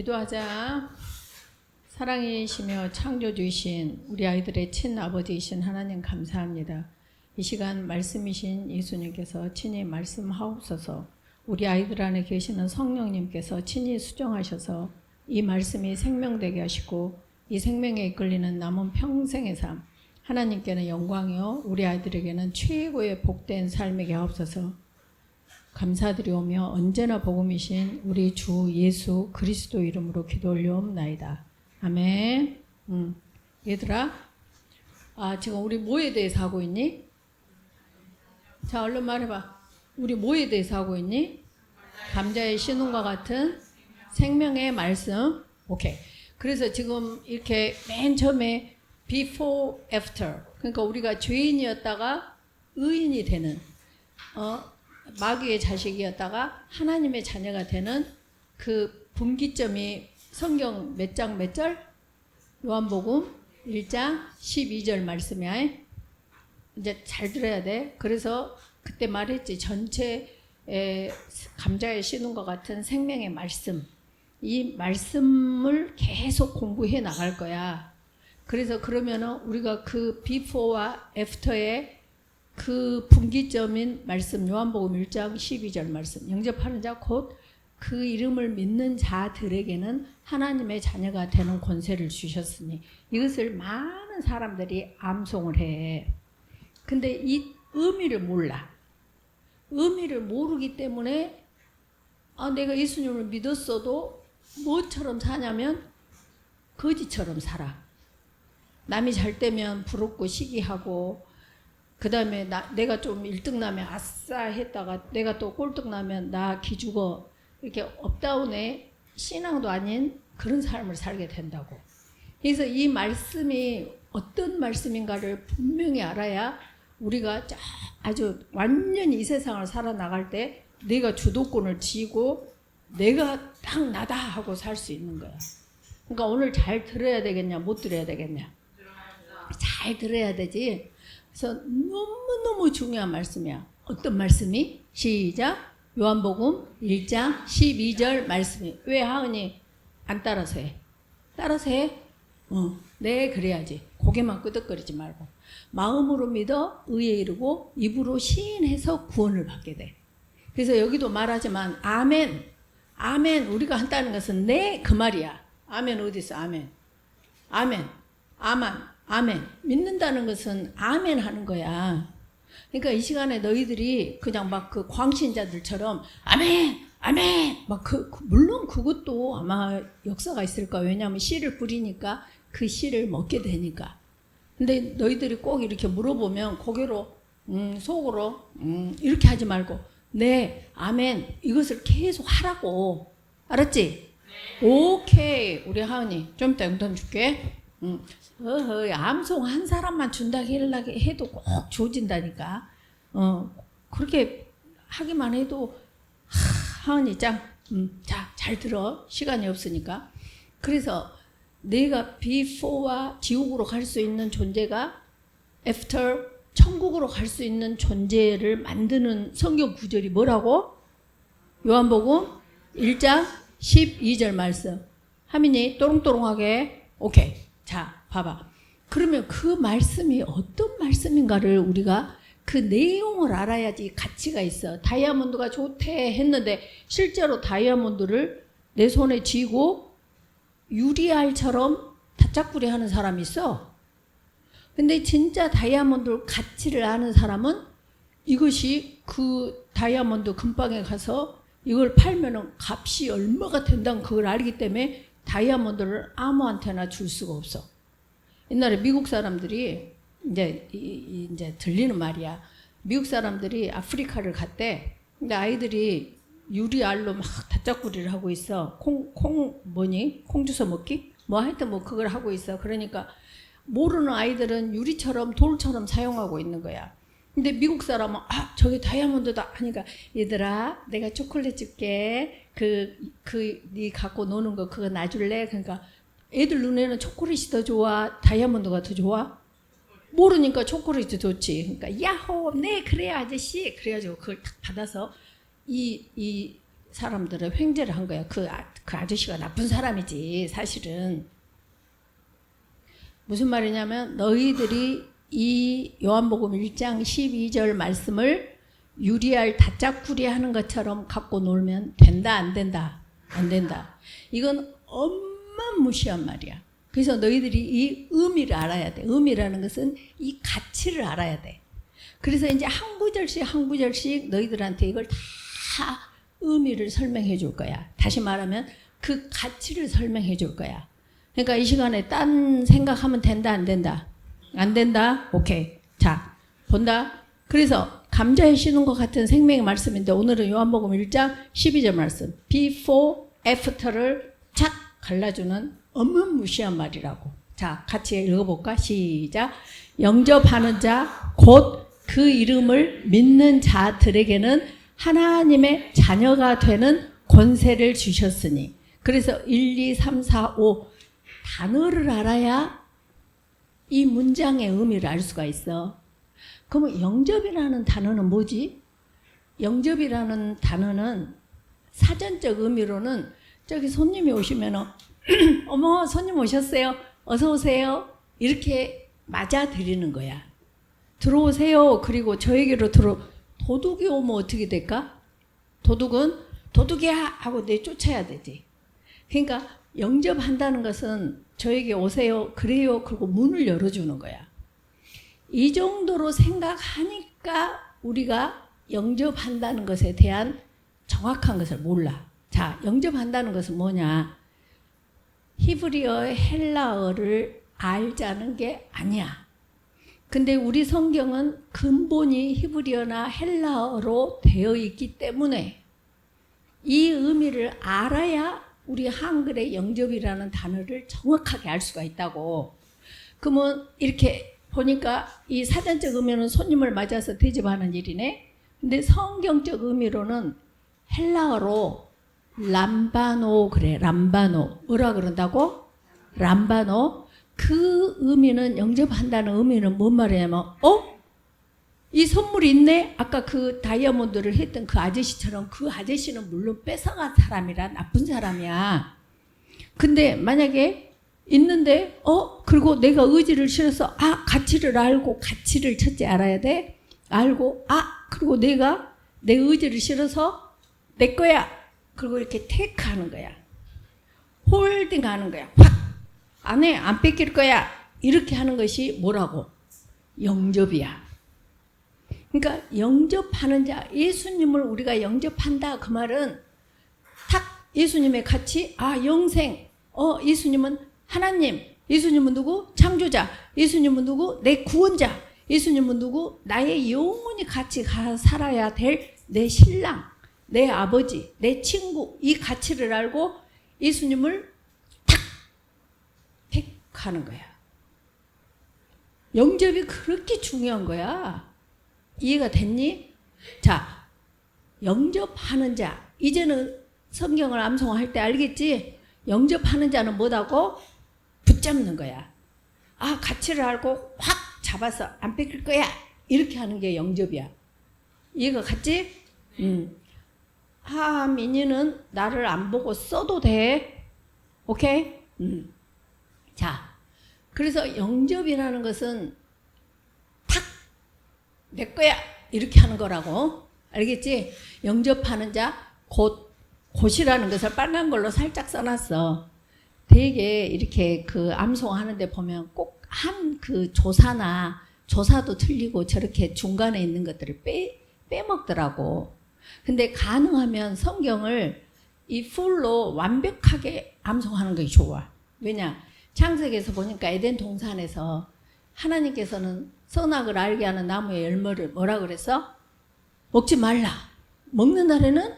기도하자. 사랑이시며 창조주이신 우리 아이들의 친아버지이신 하나님 감사합니다. 이 시간 말씀이신 예수님께서 친히 말씀하옵소서. 우리 아이들 안에 계시는 성령님께서 친히 수정하셔서 이 말씀이 생명되게 하시고 이 생명에 이끌리는 남은 평생의 삶, 하나님께는 영광이요 우리 아이들에게는 최고의 복된 삶이게 하옵소서. 감사드리오며 언제나 복음이신 우리 주 예수 그리스도 이름으로 기도 올려옵나이다. 아멘. 얘들아, 지금 우리 뭐에 대해서 하고 있니? 자, 얼른 말해봐. 우리 뭐에 대해서 하고 있니? 감자의 신음과 같은 생명의 말씀. 오케이. 그래서 지금 이렇게 맨 처음에 before, after. 그러니까 우리가 죄인이었다가 의인이 되는, 마귀의 자식이었다가 하나님의 자녀가 되는 그 분기점이 성경 몇 장 몇 절? 요한복음 1장 12절 말씀이야. 이제 잘 들어야 돼. 그래서 그때 말했지. 전체 감자에 씌는 것 같은 생명의 말씀. 이 말씀을 계속 공부해 나갈 거야. 그래서 그러면은 우리가 그 before와 after의 그 분기점인 말씀, 요한복음 1장 12절 말씀, 영접하는 자 곧 그 이름을 믿는 자들에게는 하나님의 자녀가 되는 권세를 주셨으니 이것을 많은 사람들이 암송을 해. 근데 이 의미를 몰라. 의미를 모르기 때문에 내가 예수님을 믿었어도 뭐처럼 사냐면 거지처럼 살아. 남이 잘 되면 부럽고 시기하고 그 다음에 내가 좀 1등 나면 아싸 했다가 내가 또 꼴등 나면 나 기죽어. 이렇게 업다운의 신앙도 아닌 그런 삶을 살게 된다고. 그래서 이 말씀이 어떤 말씀인가를 분명히 알아야 우리가 아주 완전히 이 세상을 살아나갈 때 내가 주도권을 쥐고 내가 딱 나다 하고 살 수 있는 거야. 그러니까 오늘 잘 들어야 되겠냐 못 들어야 되겠냐. 잘 들어야 되지. 그래서 너무너무 중요한 말씀이야. 어떤 말씀이? 시작. 요한복음 1장 12절 말씀이. 왜 하은이 안 따라서 해? 따라서 해? 네, 그래야지. 고개만 끄덕거리지 말고. 마음으로 믿어 의에 이르고 입으로 시인해서 구원을 받게 돼. 그래서 여기도 말하지만 아멘. 아멘. 우리가 한다는 것은 네, 그 말이야. 아멘 어디 있어? 아멘. 아멘. 아멘. 믿는다는 것은 아멘 하는 거야. 그러니까 이 시간에 너희들이 그냥 막 그 광신자들처럼 아멘! 막 물론 그것도 아마 역사가 있을 거야. 왜냐하면 씨를 뿌리니까 그 씨를 먹게 되니까. 근데 너희들이 꼭 이렇게 물어보면 고개로, 속으로, 이렇게 하지 말고 네, 아멘. 이것을 계속 하라고. 알았지? 네. 오케이. 우리 하은이 좀 이따 용돈 줄게. 암송 한 사람만 준다고 해도 꼭 조진다니까. 그렇게 하기만 해도 하은이 짱. 자, 잘 들어. 시간이 없으니까. 그래서 내가 before와 지옥으로 갈 수 있는 존재가 after 천국으로 갈 수 있는 존재를 만드는 성경 구절이 뭐라고? 요한복음 1장 12절 말씀. 하민이 또롱또롱하게. 오케이. 자, 봐봐. 그러면 그 말씀이 어떤 말씀인가를 우리가 그 내용을 알아야지 가치가 있어. 다이아몬드가 좋대 했는데 실제로 다이아몬드를 내 손에 쥐고 유리알처럼 다짝구리 하는 사람이 있어. 근데 진짜 다이아몬드 가치를 아는 사람은 이것이 그 다이아몬드 금방에 가서 이걸 팔면은 값이 얼마가 된다는 그걸 알기 때문에 다이아몬드를 아무한테나 줄 수가 없어. 옛날에 미국 사람들이 이제 들리는 말이야. 미국 사람들이 아프리카를 갔대. 근데 아이들이 유리알로 막 다짝구리를 하고 있어. 콩 주워 먹기? 뭐 하여튼 뭐 그걸 하고 있어. 그러니까 모르는 아이들은 유리처럼 돌처럼 사용하고 있는 거야. 근데 미국 사람은 저게 다이아몬드다 하니까 얘들아 내가 초콜릿 줄게. 네 갖고 노는 거 그거 놔줄래? 그러니까 애들 눈에는 초콜릿이 더 좋아? 다이아몬드가 더 좋아? 모르니까 초콜릿이 좋지. 그러니까 야호 네 그래야 아저씨. 그래가지고 그걸 딱 받아서 이 사람들은 횡재를 한 거야. 그 아저씨가 나쁜 사람이지 사실은. 무슨 말이냐면 너희들이 이 요한복음 1장 12절 말씀을 유리알 다짜꾸리 하는 것처럼 갖고 놀면 된다 안 된다? 안 된다. 이건 어마무시한 말이야. 그래서 너희들이 이 의미를 알아야 돼. 의미라는 것은 이 가치를 알아야 돼. 그래서 이제 한 구절씩 너희들한테 이걸 다 의미를 설명해 줄 거야. 다시 말하면 그 가치를 설명해 줄 거야. 그러니까 이 시간에 딴 생각하면 된다 안 된다? 안 된다? 오케이. 자, 본다. 그래서 감자에 씌는 것 같은 생명의 말씀인데 오늘은 요한복음 1장 12절 말씀. before, after를 착 갈라주는 어마무시한 말이라고. 자, 같이 읽어볼까? 시작. 영접하는 자, 곧 그 이름을 믿는 자들에게는 하나님의 자녀가 되는 권세를 주셨으니. 그래서 1, 2, 3, 4, 5 단어를 알아야 이 문장의 의미를 알 수가 있어. 그러면 영접이라는 단어는 뭐지? 영접이라는 단어는 사전적 의미로는 저기 손님이 오시면은 어머 손님 오셨어요. 어서 오세요. 이렇게 맞아들이는 거야. 들어오세요. 그리고 저에게로 도둑이 오면 어떻게 될까? 도둑이야 하고 내쫓아야 되지. 그러니까 영접한다는 것은 저에게 오세요. 그래요. 그리고 문을 열어주는 거야. 이 정도로 생각하니까 우리가 영접한다는 것에 대한 정확한 것을 몰라. 자, 영접한다는 것은 뭐냐? 히브리어, 헬라어를 알자는 게 아니야. 근데 우리 성경은 근본이 히브리어나 헬라어로 되어 있기 때문에 이 의미를 알아야 우리 한글의 영접이라는 단어를 정확하게 알 수가 있다고. 그러면 이렇게 보니까 이 사전적 의미는 손님을 맞아서 대접하는 일이네. 근데 성경적 의미로는 헬라어로 람바노 그래. 람바노. 뭐라 그런다고? 람바노. 그 의미는 영접한다는 의미는 뭔 말이냐면 이 선물이 있네? 아까 그 다이아몬드를 했던 그 아저씨처럼 그 아저씨는 물론 뺏어간 사람이라 나쁜 사람이야. 근데 만약에 있는데 그리고 내가 의지를 실어서 가치를 알고 가치를 첫째 알아야 돼. 알고 그리고 내가 내 의지를 실어서 내 거야. 그리고 이렇게 테이크하는 거야. 홀딩하는 거야. 확 안 뺏길 거야. 이렇게 하는 것이 뭐라고? 영접이야. 그러니까 영접하는 자, 예수님을 우리가 영접한다 그 말은 탁 예수님의 가치, 영생, 예수님은 하나님, 예수님은 누구? 창조자, 예수님은 누구? 내 구원자, 예수님은 누구? 나의 영원히 같이 살아야 될 내 신랑, 내 아버지, 내 친구, 이 가치를 알고 예수님을 탁 택하는 거야. 영접이 그렇게 중요한 거야. 이해가 됐니? 자, 영접하는 자. 이제는 성경을 암송할 때 알겠지? 영접하는 자는 뭐다고? 붙잡는 거야. 가치를 알고 확 잡아서 안 뺏길 거야. 이렇게 하는 게 영접이야. 이해가 갔지? 민희는 나를 안 보고 써도 돼. 오케이? 자, 그래서 영접이라는 것은 탁 내 거야 이렇게 하는 거라고. 알겠지? 영접하는 자 곧이라는 것을 빨간 걸로 살짝 써놨어. 되게 이렇게 그 암송하는데 보면 꼭 한 그 조사도 틀리고 저렇게 중간에 있는 것들을 빼먹더라고. 근데 가능하면 성경을 이 풀로 완벽하게 암송하는 것이 좋아. 왜냐? 창세기에서 보니까 에덴 동산에서 하나님께서는 선악을 알게 하는 나무의 열매를 뭐라 그랬어? 먹지 말라. 먹는 날에는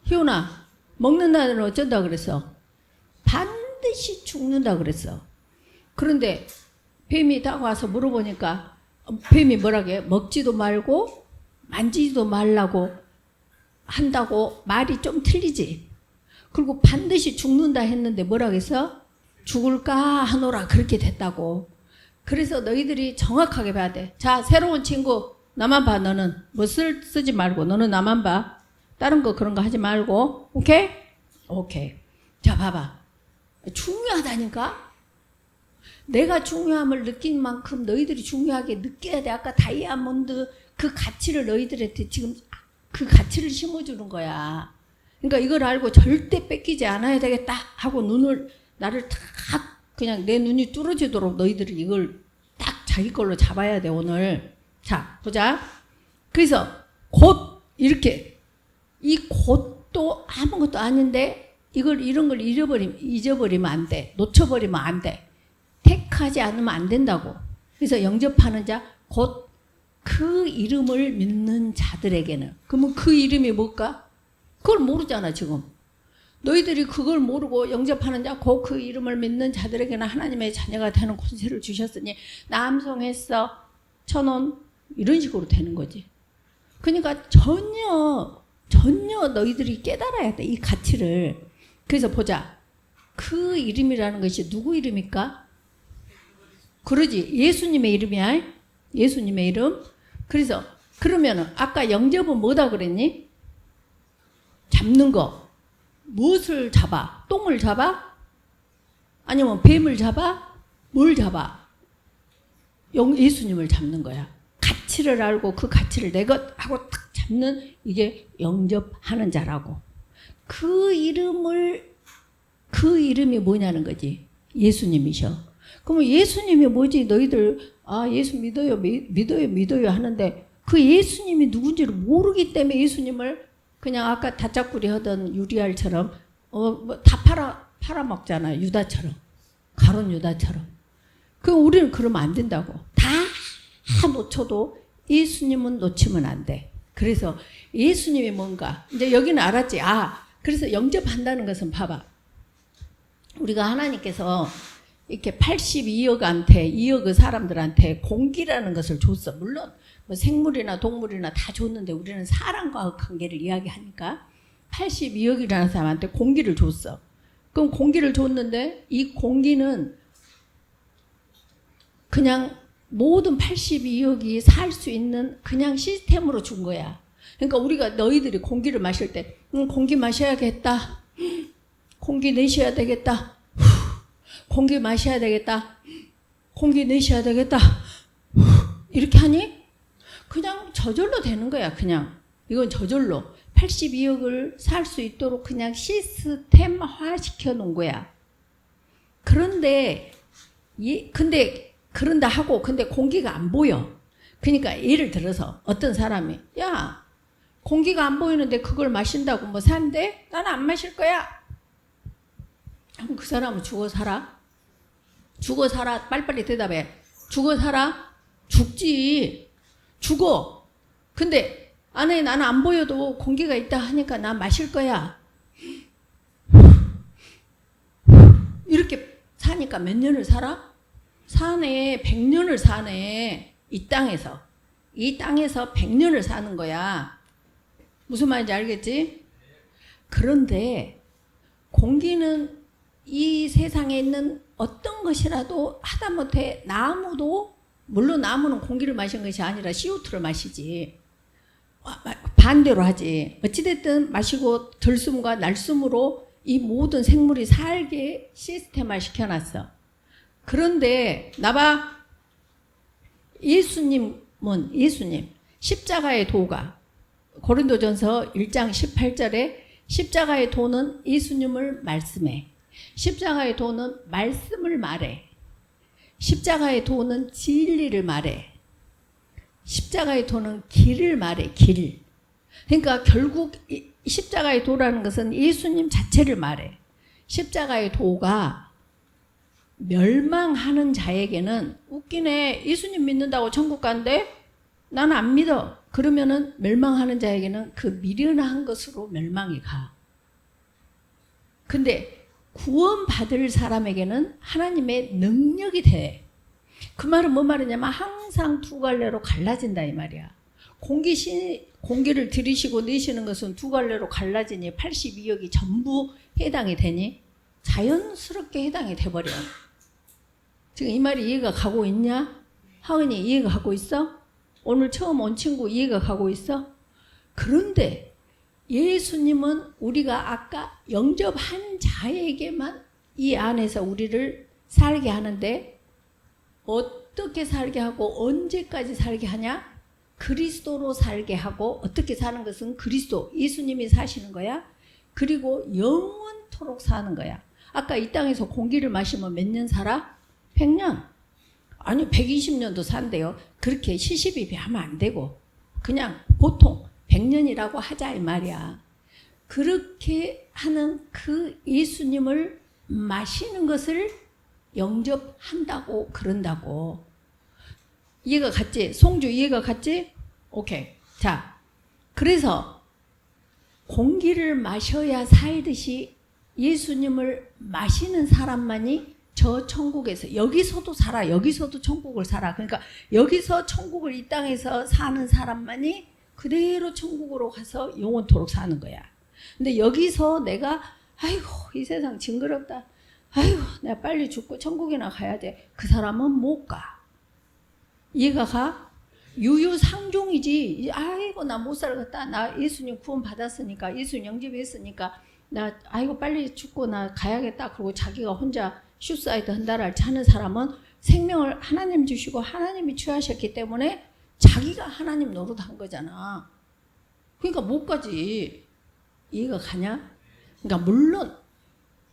희원아, 먹는 날에는 어쩐다 그랬어? 반드시 죽는다 그랬어. 그런데 뱀이 다가와서 물어보니까 뱀이 뭐라게? 먹지도 말고 만지지도 말라고 한다고 말이 좀 틀리지. 그리고 반드시 죽는다 했는데 뭐라고 했어? 죽을까 하노라 그렇게 됐다고. 그래서 너희들이 정확하게 봐야 돼. 자, 새로운 친구 나만 봐. 너는 뭐 쓰지 말고 너는 나만 봐. 다른 거 그런 거 하지 말고. 오케이? 오케이. 자, 봐봐. 중요하다니까? 내가 중요함을 느낀 만큼 너희들이 중요하게 느껴야 돼. 아까 다이아몬드 그 가치를 너희들한테 지금 그 가치를 심어주는 거야. 그러니까 이걸 알고 절대 뺏기지 않아야 되겠다 하고 나를 딱 그냥 내 눈이 뚫어지도록 너희들이 이걸 딱 자기 걸로 잡아야 돼, 오늘. 자, 보자. 그래서 곧 이렇게 이 곧도 아무것도 아닌데 이런 걸 잊어버리면 안 돼. 놓쳐버리면 안 돼. 택하지 않으면 안 된다고. 그래서 영접하는 자, 곧 그 이름을 믿는 자들에게는. 그러면 그 이름이 뭘까? 그걸 모르잖아, 지금. 너희들이 그걸 모르고 영접하는 자, 곧 그 이름을 믿는 자들에게는 하나님의 자녀가 되는 권세를 주셨으니 남성했어, 천원, 이런 식으로 되는 거지. 그러니까 전혀 너희들이 깨달아야 돼, 이 가치를. 그래서 보자. 그 이름이라는 것이 누구 이름일까? 그러지. 예수님의 이름이야. 예수님의 이름. 그래서 그러면은 아까 영접은 뭐다 그랬니? 잡는 거. 무엇을 잡아? 똥을 잡아? 아니면 뱀을 잡아? 뭘 잡아? 예수님을 잡는 거야. 가치를 알고 그 가치를 내 것 하고 딱 잡는, 이게 영접하는 자라고. 그 이름이 뭐냐는 거지. 예수님이셔. 그러면 예수님이 뭐지? 너희들 예수 믿어요 하는데 그 예수님이 누군지를 모르기 때문에 예수님을 그냥 아까 다짜꾸리 하던 유리알처럼 다 팔아먹잖아. 유다처럼. 가룟 유다처럼. 그럼 우리는 그러면 안 된다고. 다 놓쳐도 예수님은 놓치면 안 돼. 그래서 예수님이 뭔가 이제 여기는 알았지. 그래서 영접한다는 것은 봐봐. 우리가 하나님께서 이렇게 2억의 사람들한테 공기라는 것을 줬어. 물론 뭐 생물이나 동물이나 다 줬는데 우리는 사람과 관계를 이야기하니까 82억이라는 사람한테 공기를 줬어. 그럼 공기를 줬는데 이 공기는 그냥 모든 82억이 살 수 있는 그냥 시스템으로 준 거야. 그러니까 우리가 너희들이 공기를 마실 때 공기 마셔야겠다. 공기 내쉬어야 되겠다. 공기 마셔야 되겠다. 공기 내쉬어야 되겠다. 이렇게 하니 그냥 저절로 되는 거야. 그냥 이건 저절로 82억을 살 수 있도록 그냥 시스템화 시켜 놓은 거야. 그런데 그런다 하고 근데 공기가 안 보여. 그러니까 예를 들어서 어떤 사람이 공기가 안 보이는데 그걸 마신다고 뭐 산대? 나는 안 마실 거야. 그럼 그 사람은 죽어 살아? 죽어 살아? 빨리빨리 대답해. 죽어 살아? 죽지. 죽어. 근데 안에 나는 안 보여도 공기가 있다 하니까 난 마실 거야. 이렇게 사니까 몇 년을 살아? 사네. 100년을 사네. 이 땅에서 100년을 사는 거야. 무슨 말인지 알겠지? 그런데 공기는 이 세상에 있는 어떤 것이라도 하다못해 나무도, 물론 나무는 공기를 마신 것이 아니라 CO2를 마시지. 반대로 하지. 어찌됐든 마시고 들숨과 날숨으로 이 모든 생물이 살게 시스템화 시켜놨어. 그런데 나봐. 예수님 십자가의 도가 고린도전서 1장 18절에 십자가의 도는 예수님을 말씀해. 십자가의 도는 말씀을 말해. 십자가의 도는 진리를 말해. 십자가의 도는 길을 말해. 길. 그러니까 결국 십자가의 도라는 것은 예수님 자체를 말해. 십자가의 도가 멸망하는 자에게는, 웃기네. 예수님 믿는다고 천국 간대? 나는 안 믿어. 그러면은 멸망하는 자에게는 그 미련한 것으로 멸망이 가. 근데 구원받을 사람에게는 하나님의 능력이 돼. 그 말은 뭔 말이냐면 항상 두 갈래로 갈라진다 이 말이야. 공기를 들이쉬고 내쉬는 것은 두 갈래로 갈라지니 82억이 전부 해당이 되니 자연스럽게 해당이 돼버려. 지금 이 말이 이해가 가고 있냐? 하은이 이해가 가고 있어? 오늘 처음 온 친구 이해가 가고 있어? 그런데 예수님은 우리가 아까 영접한 자에게만 이 안에서 우리를 살게 하는데 어떻게 살게 하고 언제까지 살게 하냐? 그리스도로 살게 하고 어떻게 사는 것은 그리스도, 예수님이 사시는 거야. 그리고 영원토록 사는 거야. 아까 이 땅에서 공기를 마시면 몇 년 살아? 100년. 아니 120년도 산대요. 그렇게 시시비비하면 안 되고 그냥 보통 100년이라고 하자 이 말이야. 그렇게 하는 그 예수님을 마시는 것을 영접한다고 그런다고. 이해가 갔지? 송주 이해가 갔지? 오케이. 자, 그래서 공기를 마셔야 살듯이 예수님을 마시는 사람만이 저 천국에서, 여기서도 살아, 여기서도 천국을 살아. 그러니까 여기서 천국을 이 땅에서 사는 사람만이 그대로 천국으로 가서 영원토록 사는 거야. 근데 여기서 내가 아이고 이 세상 징그럽다, 아이고 내가 빨리 죽고 천국이나 가야 돼, 그 사람은 못 가. 이해가 가? 유유상종이지. 아이고 나 못 살겠다, 나 예수님 구원 받았으니까, 예수님 영접했으니까 나 아이고 빨리 죽고 나 가야겠다, 그리고 자기가 혼자 슈사이드 한다를 하는 사람은 생명을 하나님 주시고 하나님이 취하셨기 때문에 자기가 하나님 노릇한 거잖아. 그러니까 못 가지. 이해가 가냐? 그러니까 물론,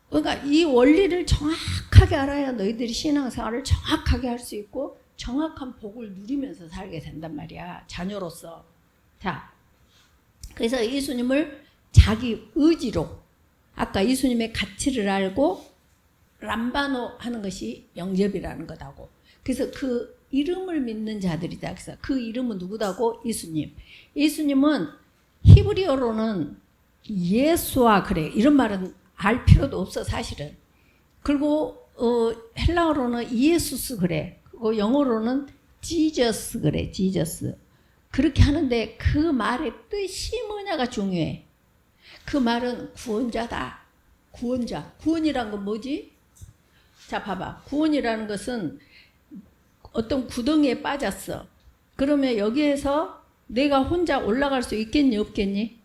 그러니까 이 원리를 정확하게 알아야 너희들이 신앙생활을 정확하게 할 수 있고 정확한 복을 누리면서 살게 된단 말이야, 자녀로서. 자, 그래서 예수님을 자기 의지로, 아까 예수님의 가치를 알고 람바노 하는 것이 영접이라는 거다고. 그래서 그 이름을 믿는 자들이다. 그래서 그 이름은 누구다고? 예수님. 예수님은 히브리어로는 예수와 그래. 이런 말은 알 필요도 없어 사실은. 그리고 헬라어로는 이에수스 그래. 그리고 영어로는 지저스 그래. 지저스. 그렇게 하는데 그 말의 뜻이 뭐냐가 중요해. 그 말은 구원자다. 구원자. 구원이란 건 뭐지? 자 봐봐. 구원이라는 것은 어떤 구덩이에 빠졌어. 그러면 여기에서 내가 혼자 올라갈 수 있겠니 없겠니?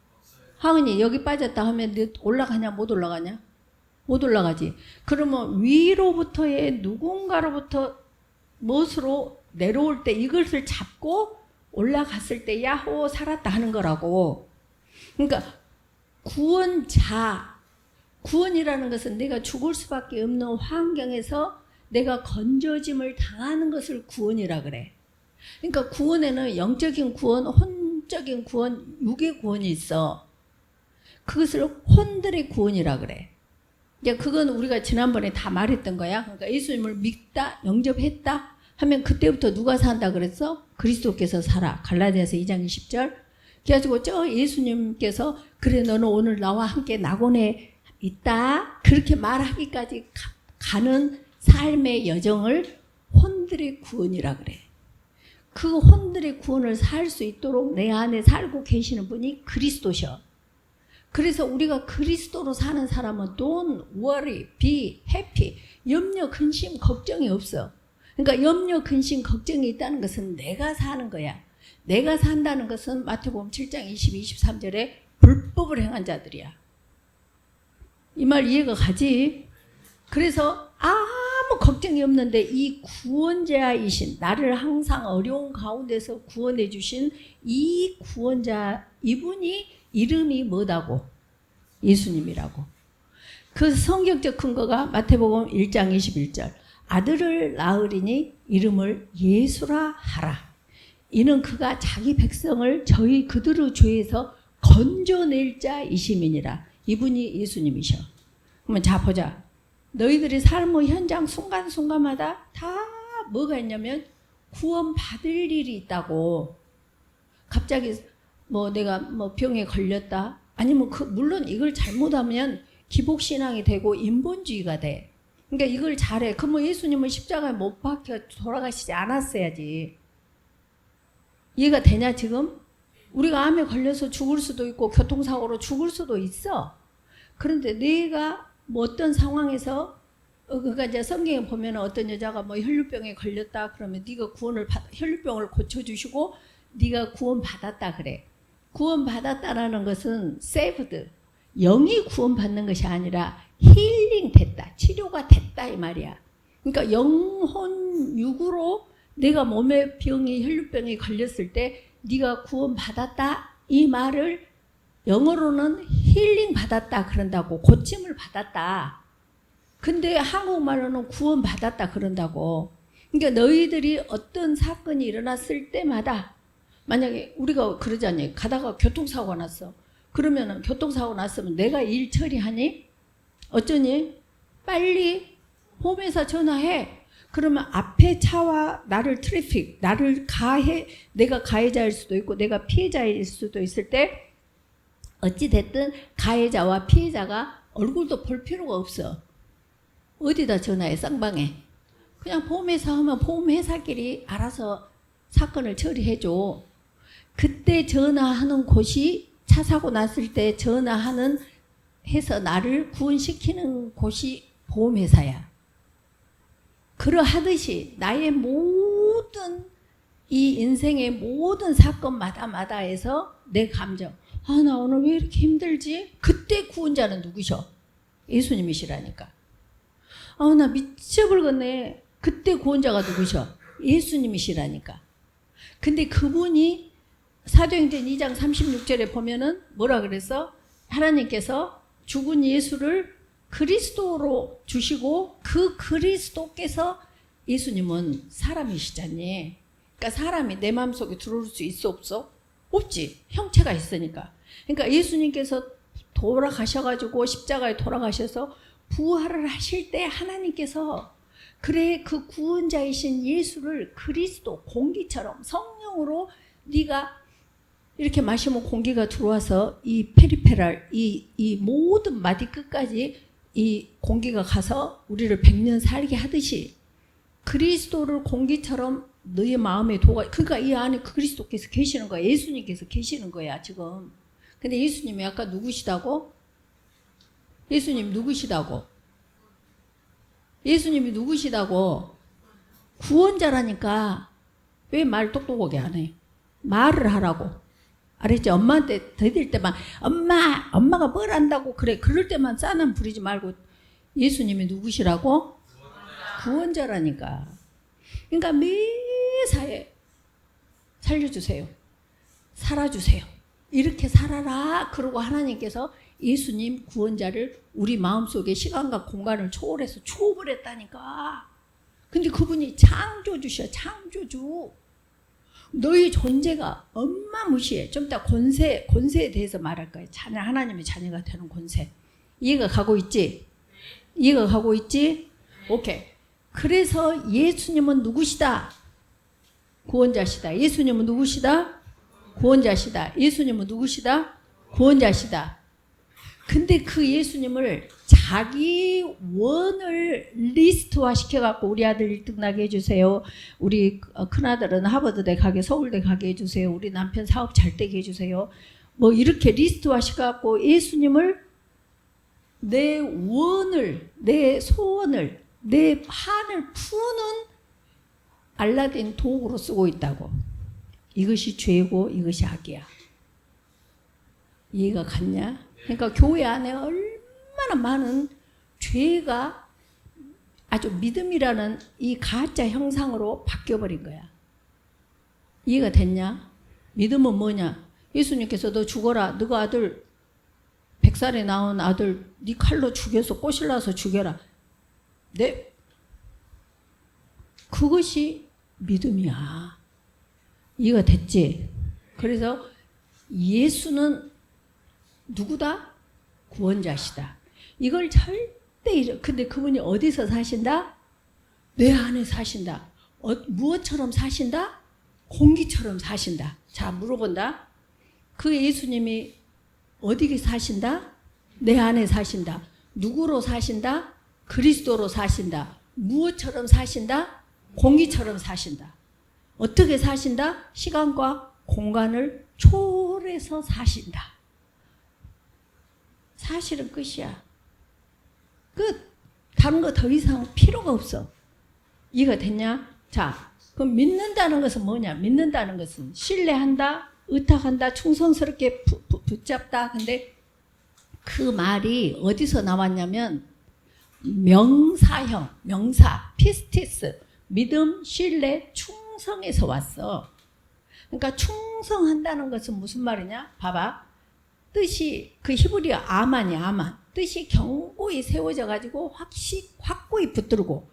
하은이 여기 빠졌다 하면 너 올라가냐 못 올라가냐? 못 올라가지. 그러면 위로부터의 누군가로부터 무엇으로 내려올 때 이것을 잡고 올라갔을 때 야호 살았다 하는 거라고. 그러니까 구원자, 구원이라는 것은 내가 죽을 수밖에 없는 환경에서 내가 건져짐을 당하는 것을 구원이라 그래. 그러니까 구원에는 영적인 구원, 혼적인 구원, 육의 구원이 있어. 그것을 혼들의 구원이라 그래. 이제 그건 우리가 지난번에 다 말했던 거야. 그러니까 예수님을 믿다, 영접했다 하면 그때부터 누가 산다 그랬어? 그리스도께서 살아. 갈라디아서 2장 20절. 그래가지고 저 예수님께서 그래 너는 오늘 나와 함께 낙원에 있다, 그렇게 말하기까지 가는 삶의 여정을 혼들의 구원이라 그래. 그 혼들의 구원을 살 수 있도록 내 안에 살고 계시는 분이 그리스도셔. 그래서 우리가 그리스도로 사는 사람은 don't worry, be happy. 염려, 근심, 걱정이 없어. 그러니까 염려, 근심, 걱정이 있다는 것은 내가 사는 거야. 내가 산다는 것은 마태복음 7장 22, 23절에 불법을 행한 자들이야. 이 말 이해가 가지? 그래서 아무 걱정이 없는데 이 구원자이신, 나를 항상 어려운 가운데서 구원해 주신 이 구원자, 이분이 이름이 뭐다고? 예수님이라고. 그 성경적 근거가 마태복음 1장 21절. 아들을 낳으리니 이름을 예수라 하라. 이는 그가 자기 백성을 저희 그들의 죄에서 건져낼 자이심이니라. 이분이 예수님이셔. 그러면 자 보자. 너희들이 삶의 현장 순간순간마다 다 뭐가 있냐면 구원 받을 일이 있다고. 갑자기 뭐 내가 뭐 병에 걸렸다, 아니면 물론 이걸 잘못하면 기복신앙이 되고 인본주의가 돼. 그러니까 이걸 잘해. 그러면 예수님은 십자가에 못 박혀 돌아가시지 않았어야지. 이해가 되냐 지금? 우리가 암에 걸려서 죽을 수도 있고 교통사고로 죽을 수도 있어. 그런데 내가 뭐 어떤 상황에서 그러니까 이제 성경에 보면 어떤 여자가 뭐 혈류병에 걸렸다 그러면 네가 구원을 혈류병을 고쳐주시고 네가 구원 받았다 그래. 구원받았다라는 것은 saved, 영이 구원받는 것이 아니라 힐링 됐다, 치료가 됐다 이 말이야. 그러니까 영혼 육으로 내가 몸에 병이 혈류병이 걸렸을 때 네가 구원받았다 이 말을 영어로는 힐링 받았다 그런다고, 고침을 받았다. 근데 한국말로는 구원받았다 그런다고. 그러니까 너희들이 어떤 사건이 일어났을 때마다, 만약에 우리가 그러잖아요. 가다가 교통사고가 났어. 그러면은 교통사고 났으면 내가 일 처리하니? 어쩌니? 빨리 보험회사 전화해. 그러면 앞에 차와 나를 트래픽, 나를 내가 가해자일 수도 있고 내가 피해자일 수도 있을 때 어찌 됐든 가해자와 피해자가 얼굴도 볼 필요가 없어. 어디다 전화해? 쌍방에. 그냥 보험회사 하면 보험회사끼리 알아서 사건을 처리해줘. 그때 전화하는 곳이, 차 사고 났을 때 전화하는 해서 나를 구원시키는 곳이 보험회사야. 그러하듯이 나의 모든 이 인생의 모든 사건마다마다에서 내 감정, 아, 나 오늘 왜 이렇게 힘들지? 그때 구원자는 누구셔? 예수님이시라니까. 아, 나 미쳐버렸네. 그때 구원자가 누구셔? 예수님이시라니까. 근데 그분이 사도행전 2장 36절에 보면은 뭐라 그랬어? 하나님께서 죽은 예수를 그리스도로 주시고 그 그리스도께서, 예수님은 사람이시잖니. 그러니까 사람이 내 마음속에 들어올 수 있어 없어? 없지. 형체가 있으니까. 그러니까 예수님께서 돌아가셔가지고 십자가에 돌아가셔서 부활을 하실 때 하나님께서 그래 그 구원자이신 예수를 그리스도 공기처럼 성령으로 네가 이렇게 마시면 공기가 들어와서 이 페리페랄 이 모든 마디 끝까지 이 공기가 가서 우리를 100년 살게 하듯이 그리스도를 공기처럼 너의 마음에 그러니까 이 안에 그리스도께서 계시는 거야. 예수님께서 계시는 거야 지금. 근데 예수님이 아까 누구시다고? 예수님 누구시다고? 예수님이 누구시다고? 구원자라니까. 왜 말 똑똑하게 안 해? 말을 하라고. 알았지? 엄마한테 더딜 때만 엄마가 뭘 안다고 그래. 그럴 때만 싸남 부리지 말고 예수님이 누구시라고? 구원자라니까. 그러니까 매사에 살려주세요. 살아주세요. 이렇게 살아라. 그러고 하나님께서 예수님 구원자를 우리 마음속에 시간과 공간을 초월해서 초월했다니까. 근데 그분이 창조주셔. 창조주. 너희 존재가 어마무시해. 좀 이따 권세에 대해서 말할 거예요. 하나님의 자녀가 되는 권세. 이해가 가고 있지? 이해가 가고 있지? 오케이. 그래서 예수님은 누구시다? 구원자시다. 예수님은 누구시다? 구원자시다. 예수님은 누구시다? 구원자시다. 근데 그 예수님을 자기 원을 리스트화 시켜갖고 우리 아들 1등 나게 해주세요. 우리 큰아들은 하버드대 가게, 서울대 가게 해주세요. 우리 남편 사업 잘 되게 해주세요. 뭐 이렇게 리스트화 시켜갖고 예수님을 내 원을, 내 소원을, 내 한을 푸는 알라딘 도구로 쓰고 있다고. 이것이 죄고 이것이 악이야. 이해가 갔냐? 그러니까 교회 안에 얼마나 많은 죄가 아주 믿음이라는 이 가짜 형상으로 바뀌어버린 거야. 이해가 됐냐? 믿음은 뭐냐? 예수님께서 너 죽어라. 너가 아들 100살에 낳은 아들 네 칼로 죽여서 꼬실러서 죽여라. 네. 그것이 믿음이야. 이해가 됐지? 그래서 예수는 누구다? 구원자시다. 이걸 절대 근데 그분이 어디서 사신다? 내 안에 사신다. 무엇처럼 사신다? 공기처럼 사신다. 자, 물어본다. 그 예수님이 어디에 사신다? 내 안에 사신다. 누구로 사신다? 그리스도로 사신다. 무엇처럼 사신다? 공기처럼 사신다. 어떻게 사신다? 시간과 공간을 초월해서 사신다. 사실은 끝이야. 끝. 다른 거 더 이상 필요가 없어. 이해가 됐냐? 자, 그럼 믿는다는 것은 뭐냐? 믿는다는 것은 신뢰한다, 의탁한다, 충성스럽게 붙잡다. 근데 그 말이 어디서 나왔냐면 명사형, 명사, 피스티스, 믿음, 신뢰, 충성에서 왔어. 그러니까 충성한다는 것은 무슨 말이냐? 봐봐. 뜻이 그 히브리어 아만이야, 아만. 뜻이 견고히 세워져 가지고 확고히 붙들고.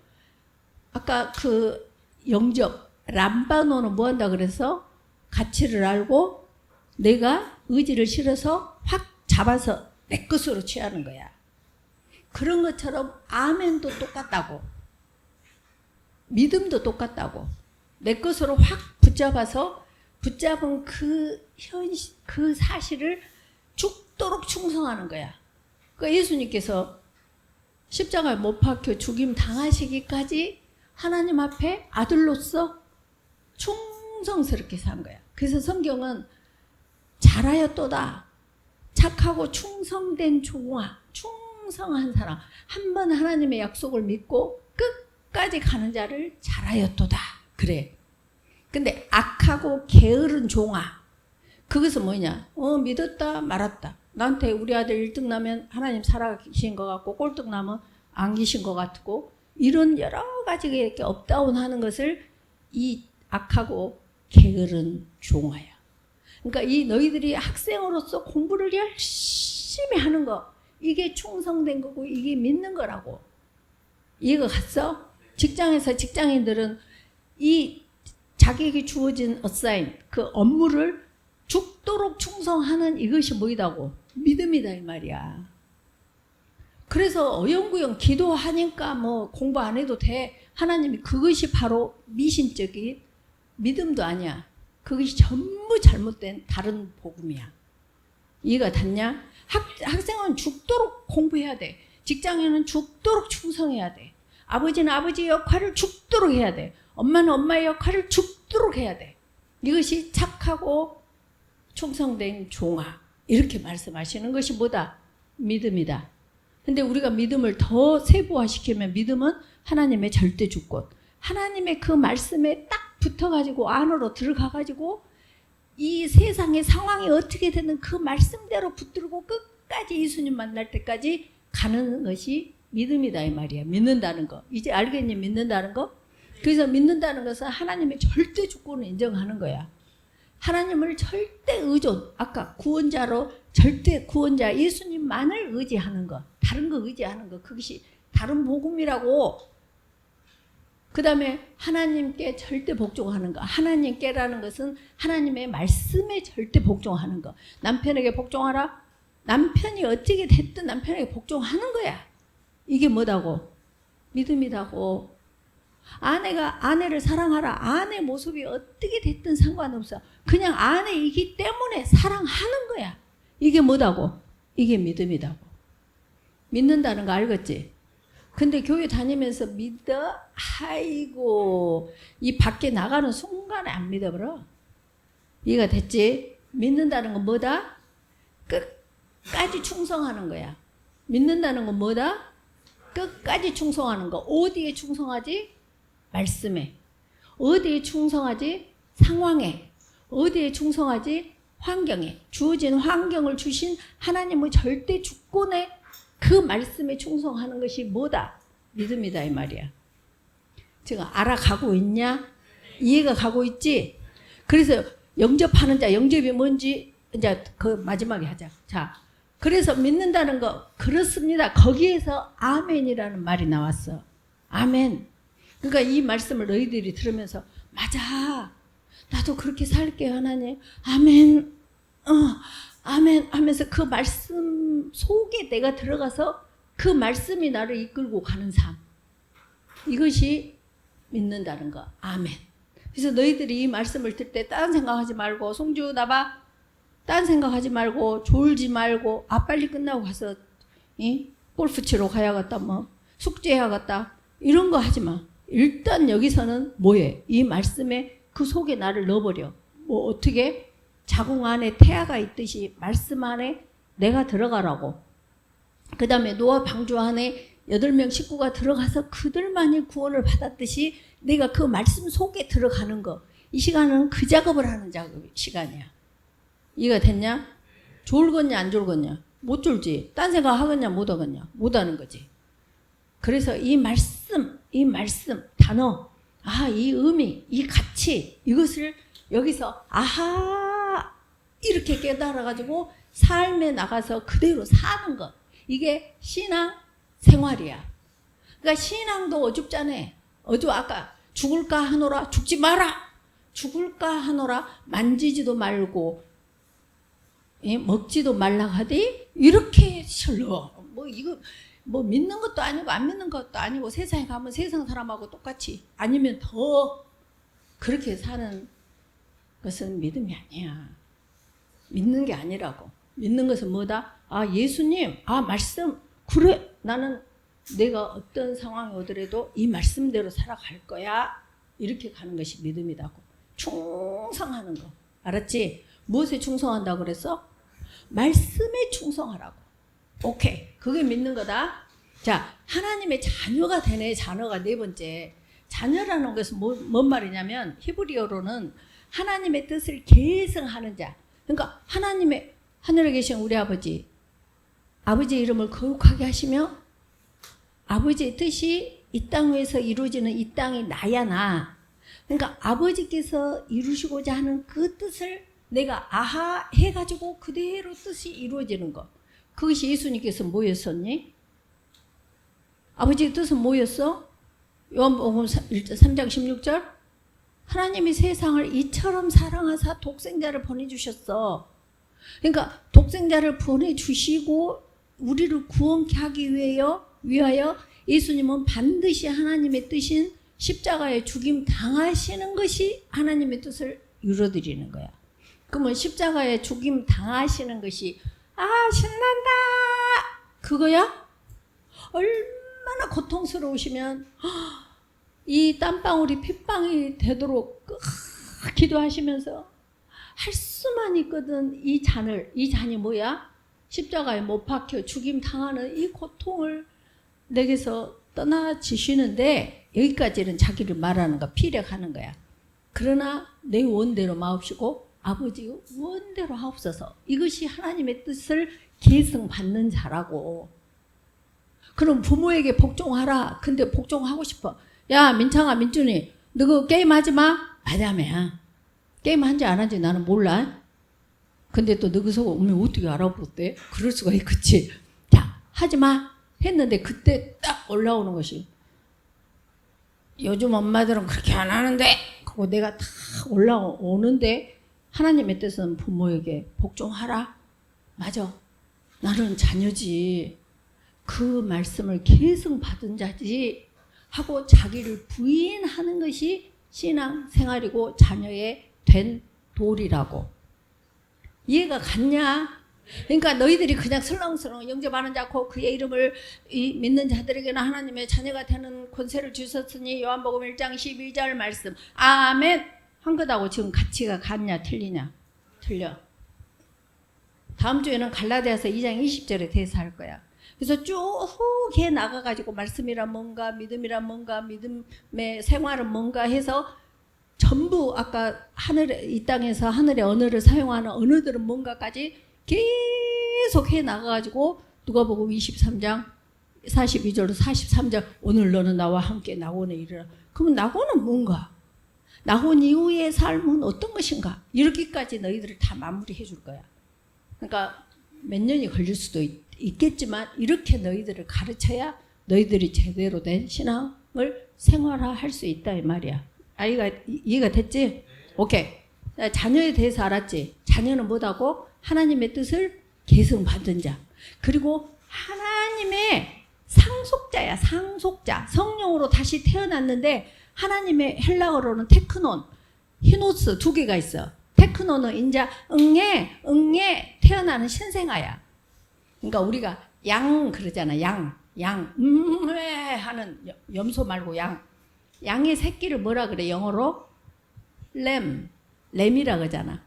아까 그 영접 람바노는 뭐 한다 그래서 가치를 알고 내가 의지를 실어서 확 잡아서 내 것으로 취하는 거야. 그런 것처럼 아멘도 똑같다고. 믿음도 똑같다고. 내 것으로 확 붙잡아서 붙잡은 그 사실을 죽도록 충성하는 거야. 그러니까 예수님께서 십자가에 못 박혀 죽임 당하시기까지 하나님 앞에 아들로서 충성스럽게 산 거야. 그래서 성경은 잘하였도다. 착하고 충성된 종아, 충성한 사람. 한 번 하나님의 약속을 믿고 끝까지 가는 자를 잘하였도다. 그래. 근데 악하고 게으른 종아. 그것은 뭐냐? 믿었다 말았다. 나한테 우리 아들 1등 나면 하나님 살아계신 것 같고 꼴등 나면 안 계신 것 같고 이런 여러 가지가 이렇게 업다운 하는 것을 이 악하고 게으른 종아야. 그러니까 이 너희들이 학생으로서 공부를 열심히 하는 거 이게 충성된 거고 이게 믿는 거라고. 이해가 갔어? 직장에서 직장인들은 이 자기에게 주어진 어사인 그 업무를 죽도록 충성하는 이것이 뭐이다고? 믿음이다 이 말이야. 그래서 어영부영 기도하니까 뭐 공부 안 해도 돼. 하나님이 그것이 바로 미신적인 믿음도 아니야. 그것이 전부 잘못된 다른 복음이야. 이해가 됐냐? 학생은 죽도록 공부해야 돼. 직장인은 죽도록 충성해야 돼. 아버지는 아버지의 역할을 죽도록 해야 돼. 엄마는 엄마의 역할을 죽도록 해야 돼. 이것이 착하고 충성된 종아. 이렇게 말씀하시는 것이 뭐다? 믿음이다. 근데 우리가 믿음을 더 세부화시키면 믿음은 하나님의 절대 주권. 하나님의 그 말씀에 딱 붙어가지고 안으로 들어가가지고 이 세상의 상황이 어떻게 되는 그 말씀대로 붙들고 끝까지 예수님 만날 때까지 가는 것이 믿음이다 이 말이야. 믿는다는 거. 이제 알겠니? 믿는다는 거? 그래서 믿는다는 것은 하나님의 절대 주권을 인정하는 거야. 하나님을 절대 의존, 아까 구원자로 절대 구원자 예수님만을 의지하는 거. 다른 거 의지하는 거. 그것이 다른 복음이라고. 그 다음에 하나님께 절대 복종하는 거. 하나님께라는 것은 하나님의 말씀에 절대 복종하는 거. 남편에게 복종하라. 남편이 어떻게 됐든 남편에게 복종하는 거야. 이게 뭐다고? 믿음이다고. 아내가 아내를 사랑하라. 아내 모습이 어떻게 됐든 상관없어. 그냥 아내이기 때문에 사랑하는 거야. 이게 뭐다고? 이게 믿음이다고. 믿는다는 거 알겠지? 근데 교회 다니면서 믿어? 아이고 이 밖에 나가는 순간에 안 믿어버려. 이해가 됐지? 믿는다는 건 뭐다? 끝까지 충성하는 거야. 믿는다는 건 뭐다? 끝까지 충성하는 거. 어디에 충성하지? 말씀에. 어디에 충성하지? 상황에. 어디에 충성하지? 환경에. 주어진 환경을 주신 하나님의 절대 주권에 그 말씀에 충성하는 것이 뭐다? 믿음이다 이 말이야. 지금 알아가고 있냐? 이해가 가고 있지? 그래서 영접하는 자, 영접이 뭔지 이제 그 마지막에 하자. 자, 그래서 믿는다는 거 그렇습니다. 거기에서 아멘이라는 말이 나왔어. 아멘. 그러니까 이 말씀을 너희들이 들으면서 맞아. 나도 그렇게 살게 하나님. 아멘. 아멘 하면서 그 말씀 속에 내가 들어가서 그 말씀이 나를 이끌고 가는 삶. 이것이 믿는다는 거. 아멘. 그래서 너희들이 이 말씀을 들 때 딴 생각하지 말고 송주 나봐. 딴 생각하지 말고 졸지 말고 빨리 끝나고 가서 골프 치러 가야겠다 뭐 숙제해야겠다 이런 거 하지 마. 일단 여기서는 뭐해? 이 말씀에 그 속에 나를 넣어버려. 뭐 어떻게? 자궁 안에 태아가 있듯이 말씀 안에 내가 들어가라고. 그 다음에 노아 방주 안에 8명 식구가 들어가서 그들만이 구원을 받았듯이 내가 그 말씀 속에 들어가는 거. 이 시간은 그 작업을 하는 시간이야. 이해가 됐냐? 졸겠냐 안 졸겠냐? 못 졸지. 딴 생각 하겠냐 못 하겠냐? 못 하는 거지. 그래서 이 말씀 단어, 이 의미, 이 가치, 이것을 여기서 이렇게 깨달아가지고 삶에 나가서 그대로 사는 것. 이게 신앙 생활이야. 그러니까 신앙도 어줍잖아. 아까 죽을까 하노라, 죽지 마라. 죽을까 하노라, 만지지도 말고 먹지도 말라 하되 이렇게 설러. 이거 믿는 것도 아니고 안 믿는 것도 아니고 세상에 가면 세상 사람하고 똑같이 아니면 더 그렇게 사는 것은 믿음이 아니야. 믿는 게 아니라고. 믿는 것은 뭐다? 예수님, 말씀, 그래, 나는 내가 어떤 상황이 오더라도 이 말씀대로 살아갈 거야. 이렇게 가는 것이 믿음이라고. 충성하는 거. 알았지? 무엇에 충성한다고 그랬어? 말씀에 충성하라고. 오케이. 그게 믿는 거다. 자, 하나님의 자녀가 되네. 자녀가 네 번째. 자녀라는 것은 뭔 말이냐면 히브리어로는 하나님의 뜻을 계승하는 자. 그러니까 하나님의 하늘에 계신 우리 아버지의 이름을 거룩하게 하시며 아버지의 뜻이 이 땅 위에서 이루어지는 이 땅이 나야 나. 그러니까 아버지께서 이루시고자 하는 그 뜻을 내가 해가지고 그대로 뜻이 이루어지는 거. 그것이 예수님께서 뭐였었니? 아버지의 뜻은 뭐였어? 요한복음 3장 16절 하나님이 세상을 이처럼 사랑하사 독생자를 보내주셨어. 그러니까 독생자를 보내주시고 우리를 구원케 하기 위하여 예수님은 반드시 하나님의 뜻인 십자가에 죽임 당하시는 것이 하나님의 뜻을 이루어드리는 거야. 그러면 십자가에 죽임 당하시는 것이 신난다 그거야? 얼마나 고통스러우시면 이 땀방울이 핏방울이 되도록 기도하시면서 할 수만 있거든. 이 잔이 뭐야? 십자가에 못 박혀 죽임 당하는 이 고통을 내게서 떠나지시는데 여기까지는 자기를 말하는 거 피력하는 거야. 그러나 내 원대로 마옵시고 아버지 원대로 하옵소서. 이것이 하나님의 뜻을 계승받는 자라고. 그럼 부모에게 복종하라. 근데 복종하고 싶어. 야 민창아 민준이 너 그 게임하지 마. 마다매야. 게임 한지 안 한지 나는 몰라. 근데 또 너그 속을 어떻게 알아보대? 그럴 수가 있겠지. 자 하지 마 했는데 그때 딱 올라오는 것이 요즘 엄마들은 그렇게 안 하는데 그거 내가 다 올라오는데 하나님의 뜻은 부모에게 복종하라. 맞아. 나는 자녀지. 그 말씀을 계승 받은 자지 하고 자기를 부인하는 것이 신앙 생활이고 자녀의 된 도리라고. 이해가 갔냐? 그러니까 너희들이 그냥 설렁설렁 영접하는 자고 그의 이름을 믿는 자들에게는 하나님의 자녀가 되는 권세를 주셨으니 요한복음 1장 12절 말씀 아멘 한 것하고 지금 가치가 같냐 틀리냐? 틀려. 다음 주에는 갈라디아서 2장 20절에 대해서 할 거야. 그래서 쭉 해 나가가지고 말씀이란 뭔가 믿음이란 뭔가 믿음의 생활은 뭔가 해서 전부 아까 이 땅에서 하늘의 언어를 사용하는 언어들은 뭔가까지 계속 해 나가가지고 누가복음 23장 42절로 43절 오늘 너는 나와 함께 낙원에 이르라. 그러면 낙원은 뭔가? 낙원 이후의 삶은 어떤 것인가? 이렇게까지 너희들을 다 마무리해 줄 거야. 그러니까 몇 년이 걸릴 수도 있겠지만 이렇게 너희들을 가르쳐야 너희들이 제대로 된 신앙을 생활화할 수 있다 이 말이야. 이해가 됐지? 오케이. 자녀에 대해서 알았지? 자녀는 뭐다고? 하나님의 뜻을 계승받은 자. 그리고 하나님의 상속자야. 상속자. 성령으로 다시 태어났는데 하나님의 헬라어로는 테크논, 히노스 두 개가 있어. 테크논은 인자 응애 태어나는 신생아야. 그러니까 우리가 양 그러잖아. 양 하는 염소 말고 양의 새끼를 뭐라 그래 영어로? 램이라 그러잖아.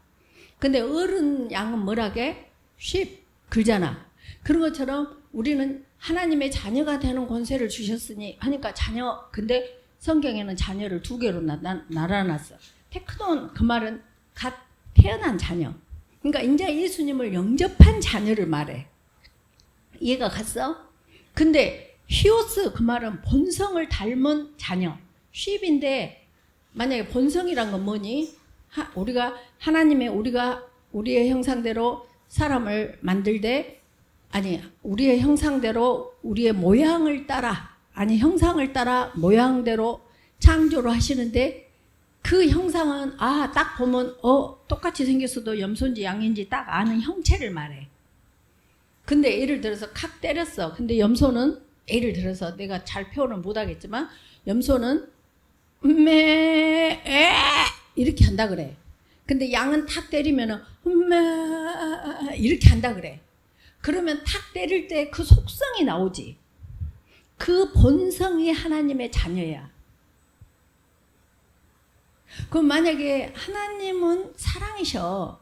근데 어른 양은 뭐라게? sheep 그러잖아. 그런 것처럼 우리는 하나님의 자녀가 되는 권세를 주셨으니 하니까 자녀. 근데 성경에는 자녀를 두 개로 나눠놨어. 테크논 그 말은 갓 태어난 자녀. 그러니까 이제 예수님을 영접한 자녀를 말해. 이해가 갔어? 근데 히오스 그 말은 본성을 닮은 자녀. 쉽인데 만약에 본성이란 건 뭐니? 우리가 하나님의 우리의 형상대로 사람을 만들되 아니 우리의 형상대로 우리의 모양을 따라 아니 형상을 따라 모양대로 창조를 하시는데 그 형상은 딱 보면 똑같이 생겼어도 염소인지 양인지 딱 아는 형체를 말해. 근데 예를 들어서 칵 때렸어. 근데 염소는 예를 들어서 내가 잘 표현을 못하겠지만 염소는 이렇게 한다 그래. 근데 양은 탁 때리면은 이렇게 한다 그래. 그러면 탁 때릴 때 그 속성이 나오지. 그 본성이 하나님의 자녀야. 그럼 만약에 하나님은 사랑이셔.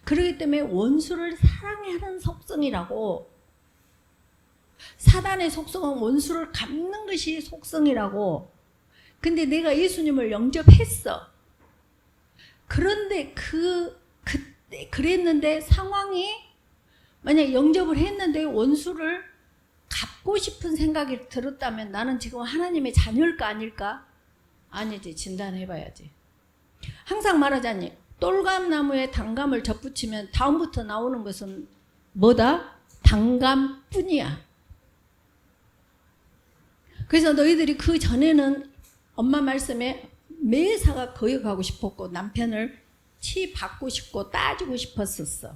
그렇기 때문에 원수를 사랑하는 속성이라고. 사단의 속성은 원수를 갚는 것이 속성이라고. 근데 내가 예수님을 영접했어. 그런데 그때 그랬는데 상황이 만약 영접을 했는데 원수를 갚고 싶은 생각이 들었다면 나는 지금 하나님의 자녀일까 아닐까? 아니지. 진단해봐야지. 항상 말하자니 똘감나무에 단감을 접붙이면 다음부터 나오는 것은 뭐다? 단감뿐이야. 그래서 너희들이 그 전에는 엄마 말씀에 매사가 거역하고 싶었고 남편을 치받고 싶고 따지고 싶었었어.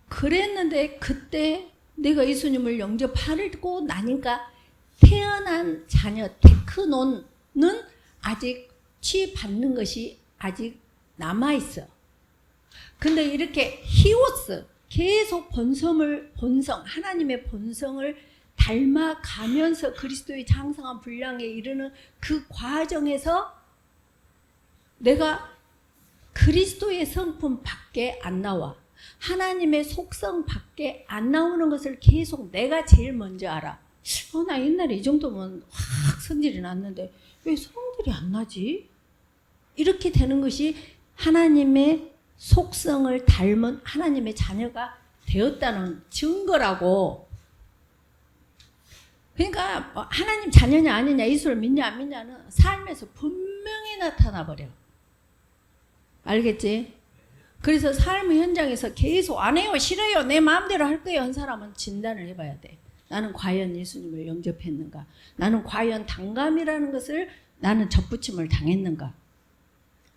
그랬는데 그때 내가 예수님을 영접하고 나니까 태어난 자녀 테크논은 아직 치받는 것이 아직 남아있어. 근데 이렇게 히오스 계속 본성 하나님의 본성을 닮아가면서 그리스도의 장성한 분량에 이르는 그 과정에서 내가 그리스도의 성품 밖에 안 나와. 하나님의 속성 밖에 안 나오는 것을 계속 내가 제일 먼저 알아. 나 옛날에 이 정도면 확 성질이 났는데 왜 성질이 안 나지? 이렇게 되는 것이 하나님의 속성을 닮은 하나님의 자녀가 되었다는 증거라고. 그러니까 하나님 자녀냐 아니냐 예수를 믿냐 안 믿냐는 삶에서 분명히 나타나 버려. 알겠지? 그래서 삶의 현장에서 계속 안 해요 싫어요 내 마음대로 할 거예요 한 사람은 진단을 해봐야 돼. 나는 과연 예수님을 영접했는가? 나는 과연 단감이라는 것을 나는 접붙임을 당했는가?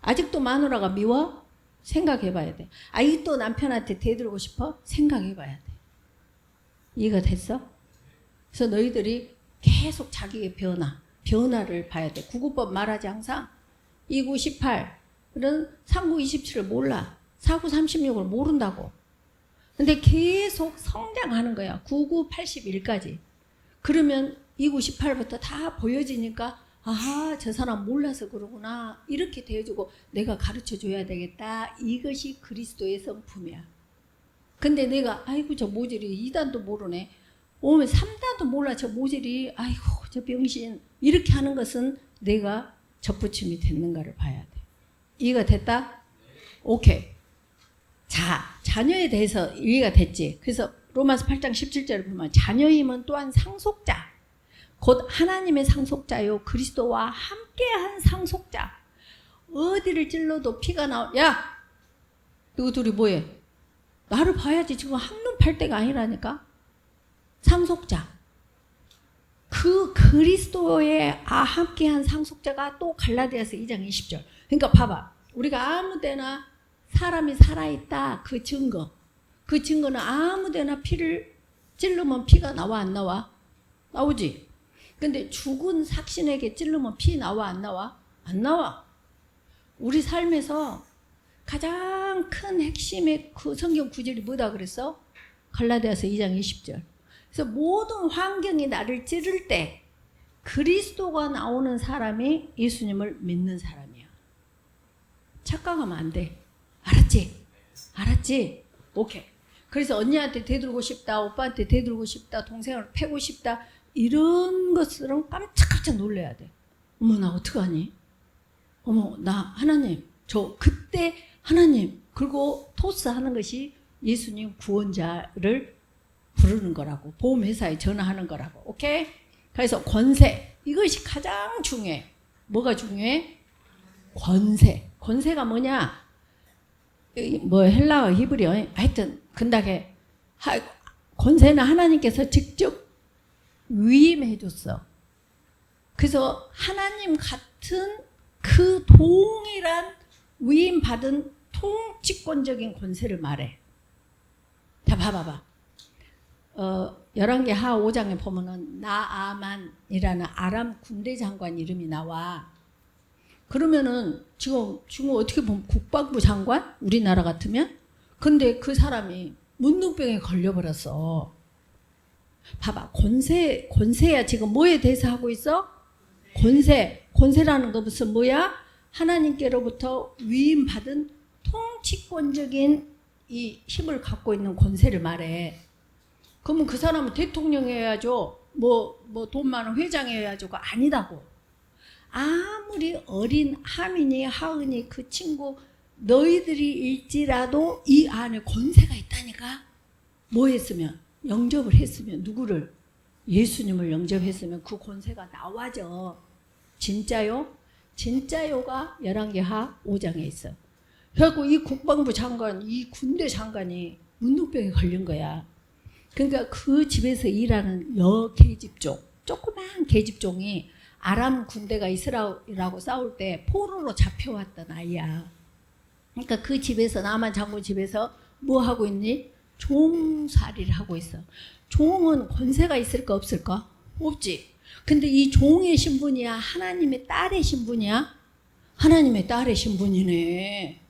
아직도 마누라가 미워? 생각해봐야 돼. 아직도 남편한테 대들고 싶어? 생각해봐야 돼. 이해가 됐어? 그래서 너희들이 계속 자기의 변화를 봐야 돼. 구구법 말하지 항상 29, 18 그런 39, 27을 몰라. 49, 36을 모른다고. 근데 계속 성장하는 거야. 99, 81까지. 그러면 29, 18부터 다 보여지니까 저 사람 몰라서 그러구나. 이렇게 되어주고 내가 가르쳐줘야 되겠다. 이것이 그리스도의 성품이야. 근데 내가 아이고 저 모질이 2단도 모르네. 오면 3단도 몰라 저 모질이 아이고 저 병신 이렇게 하는 것은 내가 접붙임이 됐는가를 봐야 돼. 이해가 됐다? 오케이. 자, 자녀에 대해서 이해가 됐지? 그래서 로마서 8장 17절을 보면 자녀임은 또한 상속자 곧 하나님의 상속자요 그리스도와 함께한 상속자. 어디를 찔러도 피가 야! 너희 둘이 뭐해? 나를 봐야지. 지금 한눈 팔 때가 아니라니까. 상속자. 그 그리스도의 함께한 상속자가 또 갈라디아서 2장 20절. 그러니까 봐봐. 우리가 아무 데나 사람이 살아있다. 그 증거. 그 증거는 아무 데나 피를 찌르면 피가 나와 안 나와? 나오지. 근데 죽은 삭신에게 찌르면 피 나와 안 나와? 안 나와. 우리 삶에서 가장 큰 핵심의 그 성경 구절이 뭐다 그랬어? 갈라디아서 2장 20절. 그래서 모든 환경이 나를 찌를 때 그리스도가 나오는 사람이 예수님을 믿는 사람이야. 착각하면 안 돼. 알았지? 알았지? 오케이. 그래서 언니한테 대들고 싶다, 오빠한테 대들고 싶다, 동생을 패고 싶다 이런 것들은 깜짝깜짝 놀라야 돼. 어머 나 어떡하니? 어머 나 하나님 저 그때 하나님 그리고 토스하는 것이 예수님 구원자를 부르는 거라고. 보험회사에 전화하는 거라고. 오케이? 그래서 권세. 이것이 가장 중요해. 뭐가 중요해? 권세. 권세가 뭐냐? 뭐 헬라어 히브리어 하여튼 근다게 권세는 하나님께서 직접 위임해 줬어. 그래서 하나님 같은 그 동일한 위임받은 통치권적인 권세를 말해. 자, 봐봐봐. 열왕기하 5장에 보면은 나아만이라는 아람 군대 장관 이름이 나와. 그러면은 지금 어떻게 보면 국방부 장관? 우리나라 같으면? 근데 그 사람이 문둥병에 걸려버렸어. 봐봐. 권세야 지금 뭐에 대해서 하고 있어? 권세. 권세라는 거 무슨 뭐야? 하나님께로부터 위임받은 통치권적인 이 힘을 갖고 있는 권세를 말해. 그러면 그 사람은 대통령이어야죠. 뭐 돈 많은 회장이어야죠가 아니다고. 아무리 어린 하민이 하은이 그 친구 너희들이 일지라도 이 안에 권세가 있다니까. 뭐 했으면? 영접을 했으면 누구를? 예수님을 영접했으면 그 권세가 나와져. 진짜요? 진짜요가 열왕기하 5장에 있어. 그래갖고 이 국방부 장관, 이 군대 장관이 문둥병에 걸린 거야. 그러니까 그 집에서 일하는 계집종, 조그만 계집종이 아람 군대가 이스라엘하고 싸울 때 포로로 잡혀왔던 아이야. 그러니까 그 집에서 나만 장군 집에서 뭐 하고 있니? 종살이를 하고 있어. 종은 권세가 있을까 없을까? 없지. 근데 이 종의 신분이야? 하나님의 딸의 신분이야? 하나님의 딸의 신분이네.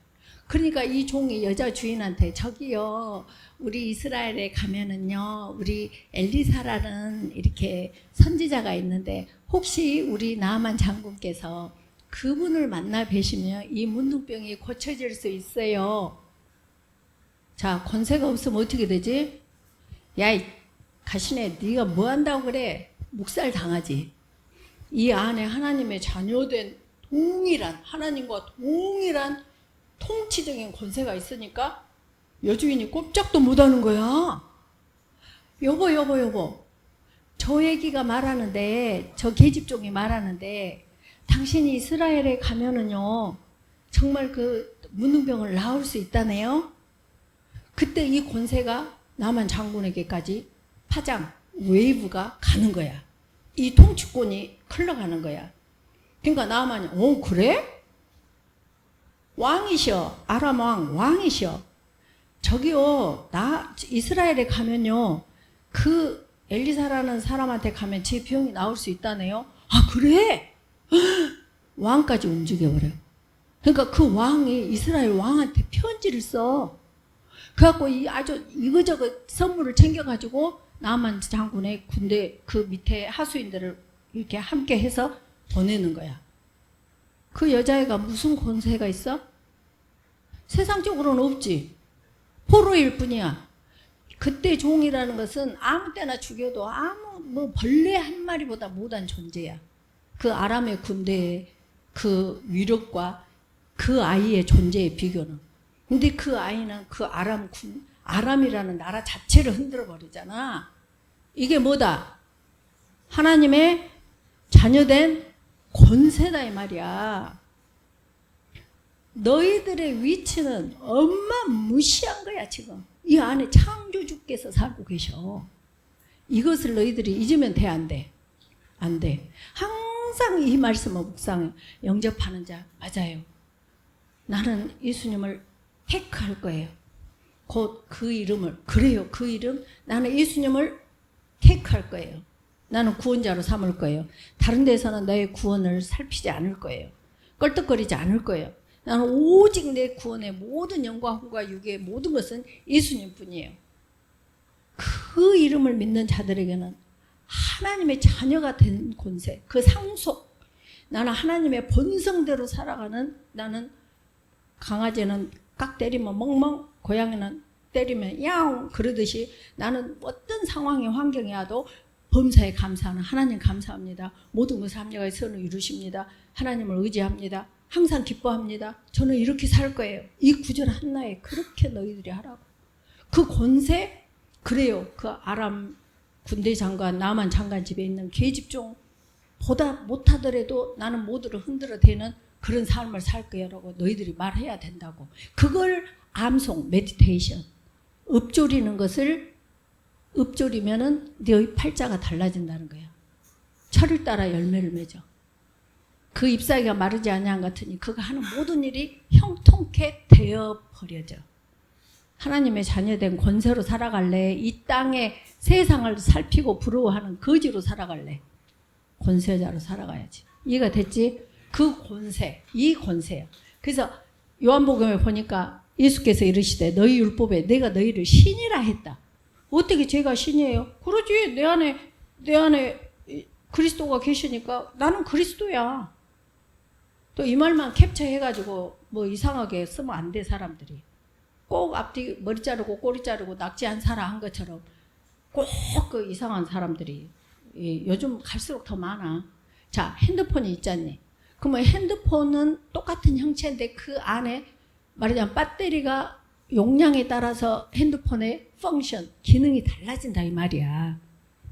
그러니까 이 종이 여자 주인한테 저기요 우리 이스라엘에 가면은요 우리 엘리사라는 이렇게 선지자가 있는데 혹시 우리 나아만 장군께서 그분을 만나 뵈시면 이 문둥병이 고쳐질 수 있어요. 자, 권세가 없으면 어떻게 되지? 야, 이 가시네 네가 뭐 한다고 그래? 묵살 당하지. 이 안에 하나님의 자녀된 동일한 하나님과 동일한 통치적인 권세가 있으니까 여주인이 꼼짝도 못하는 거야. 여보 저 얘기가 말하는데 저 계집종이 말하는데 당신이 이스라엘에 가면은요 정말 그 문둥병을 나을 수 있다네요. 그때 이 권세가 나만 장군에게까지 파장 웨이브가 가는 거야. 이 통치권이 흘러가는 거야. 그러니까 나만이 그래? 왕이셔. 아람 왕이셔. 저기요 나 이스라엘에 가면요 그 엘리사라는 사람한테 가면 제 병이 나을 수 있다네요. 아 그래? 왕까지 움직여버려. 그러니까 그 왕이 이스라엘 왕한테 편지를 써. 그래갖고 아주 이거저거 선물을 챙겨가지고 나만 장군의 군대 그 밑에 하수인들을 이렇게 함께 해서 보내는 거야. 그 여자애가 무슨 권세가 있어? 세상적으로는 없지. 포로일 뿐이야. 그때 종이라는 것은 아무 때나 죽여도 뭐 벌레 한 마리보다 못한 존재야. 그 아람의 군대의 그 위력과 그 아이의 존재의 비교는. 근데 그 아이는 그 아람이라는 나라 자체를 흔들어 버리잖아. 이게 뭐다? 하나님의 자녀된 권세다 이 말이야. 너희들의 위치는 어마무시한 거야 지금. 이 안에 창조주께서 살고 계셔. 이것을 너희들이 잊으면 돼 안 돼? 안 돼. 항상 이 말씀을 묵상해. 영접하는 자 맞아요. 나는 예수님을 택할 거예요. 곧 그 이름을 그래요. 그 이름 나는 예수님을 택할 거예요. 나는 구원자로 삼을 거예요. 다른 데서는 너의 구원을 살피지 않을 거예요. 껄떡거리지 않을 거예요. 나는 오직 내 구원의 모든 영광과 유괴의 모든 것은 예수님 뿐이에요. 그 이름을 믿는 자들에게는 하나님의 자녀가 된 권세, 그 상속, 나는 하나님의 본성대로 살아가는, 나는 강아지는 깍 때리면 멍멍, 고양이는 때리면 야옹 그러듯이 나는 어떤 상황의 환경이 와도 범사에 감사하는 하나님 감사합니다. 모든 것을 합력하여 선을 이루십니다. 하나님을 의지합니다. 항상 기뻐합니다. 저는 이렇게 살 거예요. 이 구절 하나에 그렇게 너희들이 하라고. 그 권세, 그래요. 그 아람 군대 장관, 나만 장관 집에 있는 계집종 보다 못하더라도 나는 모두를 흔들어 대는 그런 삶을 살 거야라고 너희들이 말해야 된다고. 그걸 암송, 메디테이션, 읊조리는 것을 읊조리면은 너희 팔자가 달라진다는 거야. 철을 따라 열매를 맺어. 그 잎사귀가 마르지 아니한 같으니 그가 하는 모든 일이 형통케 되어 버려져. 하나님의 자녀된 권세로 살아갈래? 이 땅의 세상을 살피고 부러워하는 거지로 살아갈래? 권세자로 살아가야지. 이해가 됐지? 그 권세, 이 권세야. 그래서 요한복음에 보니까 예수께서 이르시되 너희 율법에 내가 너희를 신이라 했다. 어떻게 제가 신이에요? 그러지. 내 안에 그리스도가 계시니까 나는 그리스도야. 또 이 말만 캡처해가지고 뭐 이상하게 쓰면 안 돼, 사람들이. 꼭 앞뒤 머리 자르고 꼬리 자르고 낙지한 사람 한 것처럼 꼭 그 이상한 사람들이 요즘 갈수록 더 많아. 자, 핸드폰이 있잖니. 그러면 핸드폰은 똑같은 형체인데 그 안에 말하자면 배터리가 용량에 따라서 핸드폰의 펑션, 기능이 달라진다 이 말이야.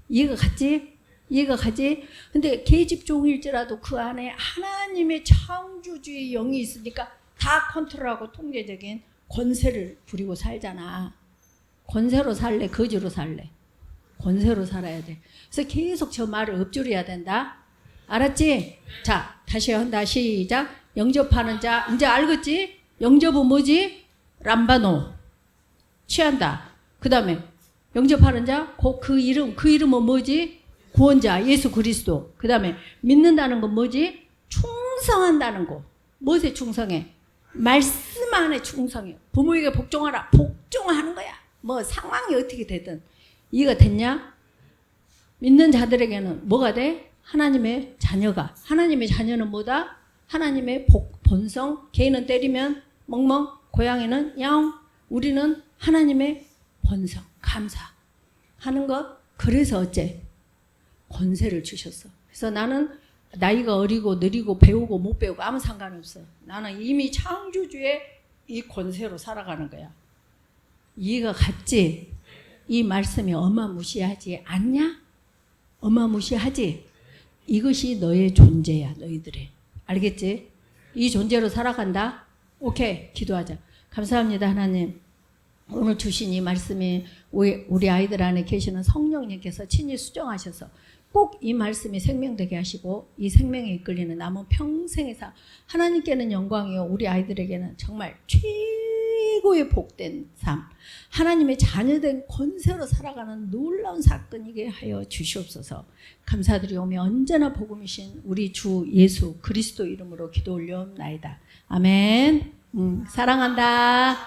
이해가 갔지? 이해가 가지? 근데 계집종일지라도 그 안에 하나님의 창조주의 영이 있으니까 다 컨트롤하고 통제적인 권세를 부리고 살잖아. 권세로 살래? 거지로 살래? 권세로 살아야 돼. 그래서 계속 저 말을 읊조려야 된다. 알았지? 자, 다시 한다. 시작. 영접하는 자. 이제 알겠지? 영접은 뭐지? 람바노. 취한다. 그 다음에 영접하는 자. 그 이름은 뭐지? 구원자. 예수 그리스도. 그 다음에 믿는다는 건 뭐지? 충성한다는 거. 무엇에 충성해? 말씀 안에 충성해. 부모에게 복종하라. 복종하는 거야. 뭐 상황이 어떻게 되든. 이해가 됐냐? 믿는 자들에게는 뭐가 돼? 하나님의 자녀가. 하나님의 자녀는 뭐다? 하나님의 본성. 개는 때리면 멍멍, 고양이는 야옹. 우리는 하나님의 본성. 감사하는 것. 그래서 어째? 권세를 주셨어. 그래서 나는 나이가 어리고 느리고 배우고 못 배우고 아무 상관없어. 나는 이미 창조주의 이 권세로 살아가는 거야. 이해가 갔지? 이 말씀이 어마무시하지 않냐? 어마무시하지? 이것이 너의 존재야, 너희들의. 알겠지? 이 존재로 살아간다? 오케이, 기도하자. 감사합니다, 하나님. 오늘 주신 이 말씀이 우리 아이들 안에 계시는 성령님께서 친히 수정하셔서 꼭 이 말씀이 생명되게 하시고 이 생명에 이끌리는 남은 평생의 삶, 하나님께는 영광이요 우리 아이들에게는 정말 최고의 복된 삶, 하나님의 자녀된 권세로 살아가는 놀라운 사건이게 하여 주시옵소서. 감사드리오며 언제나 복음이신 우리 주 예수 그리스도 이름으로 기도 올려옵나이다. 아멘. 사랑한다.